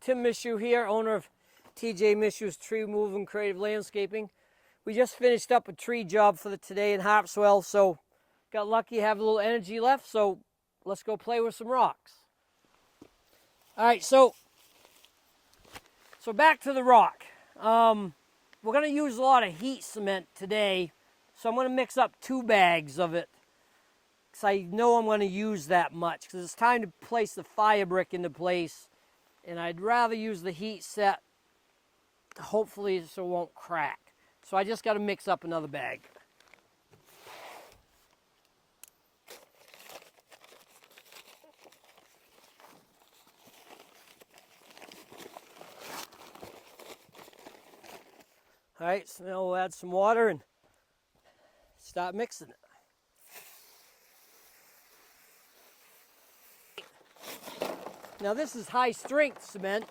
Tim Michaud here, owner of TJ Michaud's Tree Moving Creative Landscaping. We just finished up a tree job for today in Harpswell, so got lucky, have a little energy left, so let's go play with some rocks. All right, so back to the rock. We're going to use a lot of heat cement today, so I'm going to mix up 2 bags of it, because I know I'm going to use that much, because it's time to place the fire brick into place, and I'd rather use the heat set, hopefully so it won't crack. So I just got to mix up another bag. All right, so now we'll add some water and start mixing it. Now this is high strength cement.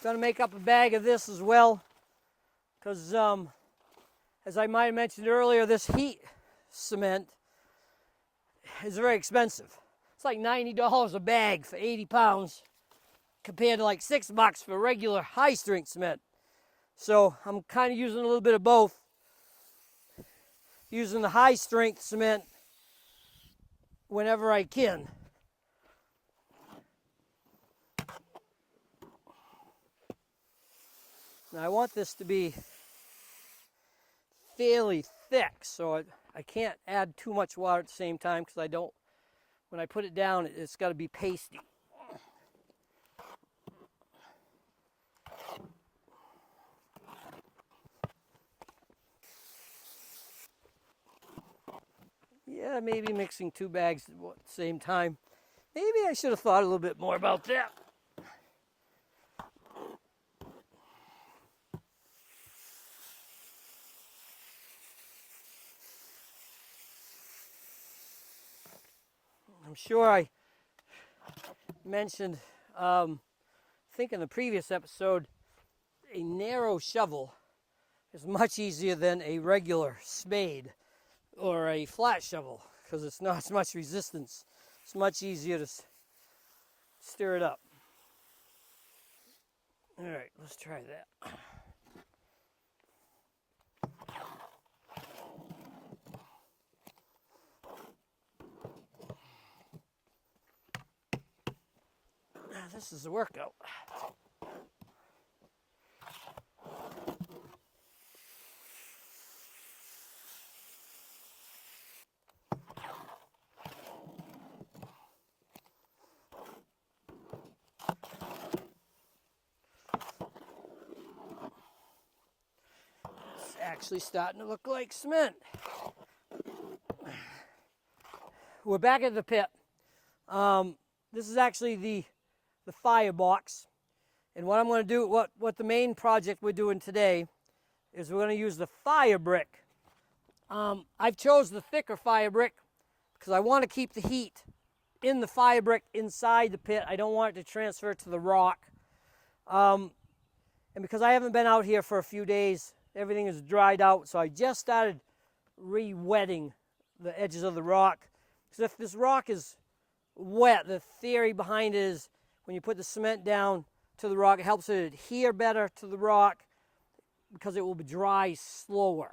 Going to make up a bag of this as well, because as I might have mentioned earlier, this heat cement is very expensive. It's like $90 a bag for 80 pounds compared to like $6 for regular high strength cement. So I'm kind of using a little bit of both. Using the high strength cement whenever I can. Now I want this to be fairly thick, so I can't add too much water at the same time, because when I put it down, it's got to be pasty. Yeah, maybe mixing 2 bags at the same time. Maybe I should have thought a little bit more about that. I'm sure I mentioned, I think in the previous episode, a narrow shovel is much easier than a regular spade or a flat shovel, because it's not as much resistance. It's much easier to stir it up. All right, let's try that. This is a workout. It's actually starting to look like cement. We're back at the pit. This is actually the firebox, and what I'm going to do, what the main project we're doing today is we're going to use the fire brick. I've chose the thicker fire brick because I want to keep the heat in the fire brick inside the pit. I don't want it to transfer to the rock, and because I haven't been out here for a few days, everything is dried out, so I just started re-wetting the edges of the rock. So if this rock is wet, the theory behind it is when you put the cement down to the rock, it helps it adhere better to the rock because it will dry slower.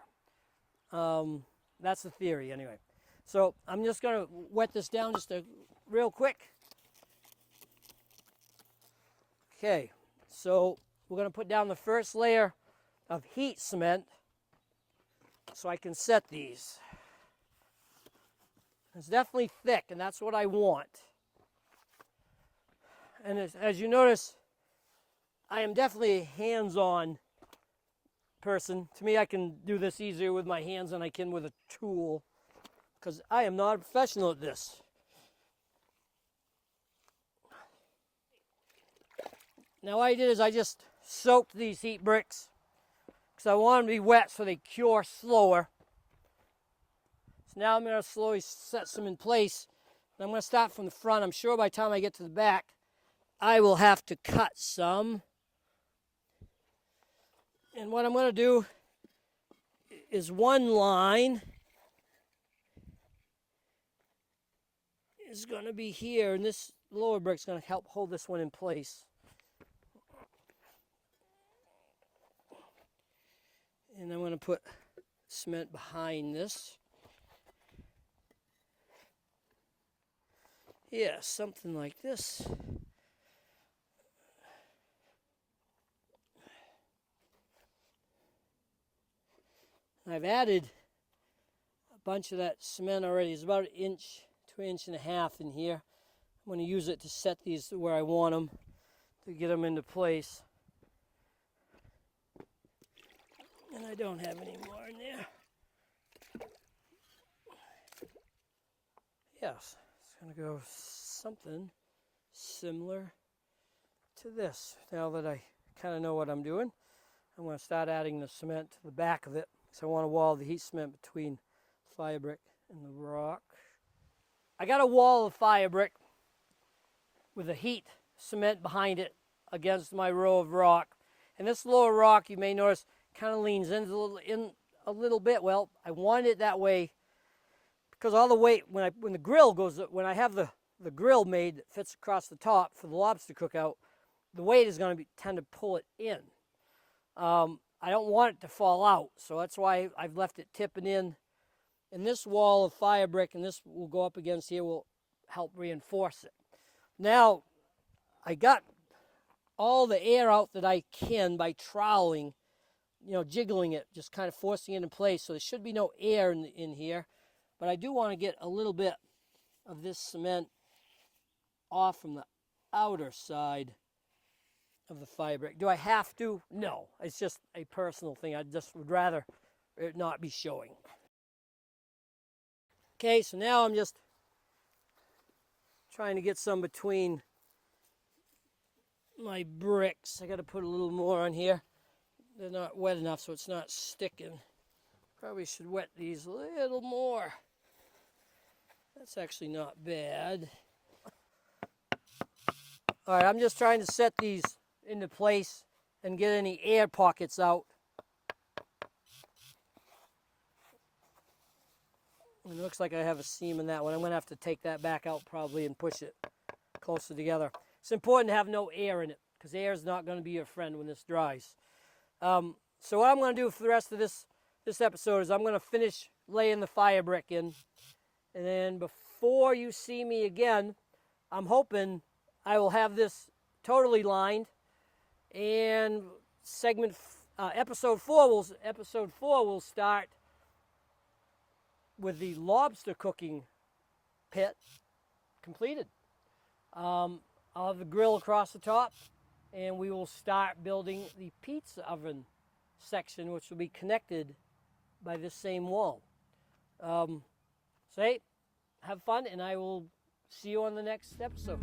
That's the theory anyway. So I'm just going to wet this down just real quick. Okay, so we're going to put down the first layer of heat cement so I can set these. It's definitely thick, and that's what I want. And as you notice, I am definitely a hands-on person. To me, I can do this easier with my hands than I can with a tool, because I am not a professional at this. Now what I did is I just soaked these heat bricks, because I want them to be wet so they cure slower. So now I'm going to slowly set some in place. And I'm going to start from the front. I'm sure by the time I get to the back, I will have to cut some. And what I'm going to do is one line is going to be here, and this lower brick is going to help hold this one in place. And I'm going to put cement behind this. Yeah, something like this. I've added a bunch of that cement already. It's about an inch to an inch and a half in here. I'm going to use it to set these where I want them, to get them into place. And I don't have any more in there. Yes, it's going to go something similar to this. Now that I kind of know what I'm doing, I'm going to start adding the cement to the back of it. So I want to wall the heat cement between fire brick and the rock. I got a wall of fire brick with a heat cement behind it against my row of rock. And this lower rock, you may notice, kind of leans in a little bit. Well, I wanted it that way because all the weight, when the grill goes, when I have the grill made that fits across the top for the lobster cookout, the weight is going to tend to pull it in. I don't want it to fall out, so that's why I've left it tipping in. And this wall of fire brick, and this will go up against here, will help reinforce it. Now, I got all the air out that I can by troweling, jiggling it, just kind of forcing it in place. So there should be no air in here. But I do want to get a little bit of this cement off from the outer side of the fire brick. Do I have to? No. It's just a personal thing. I just would rather it not be showing. Okay, so now I'm just trying to get some between my bricks. I got to put a little more on here. They're not wet enough, so it's not sticking. Probably should wet these a little more. That's actually not bad. All right, I'm just trying to set these into place and get any air pockets out. It looks like I have a seam in that one. I'm going to have to take that back out probably and push it closer together. It's important to have no air in it because air is not going to be your friend when this dries. So what I'm going to do for the rest of this episode is I'm going to finish laying the fire brick in. And then before you see me again, I'm hoping I will have this totally lined. And episode 4 will start with the lobster cooking pit completed. I'll have the grill across the top, and we will start building the pizza oven section, which will be connected by this same wall. So hey, have fun, and I will see you on the next episode.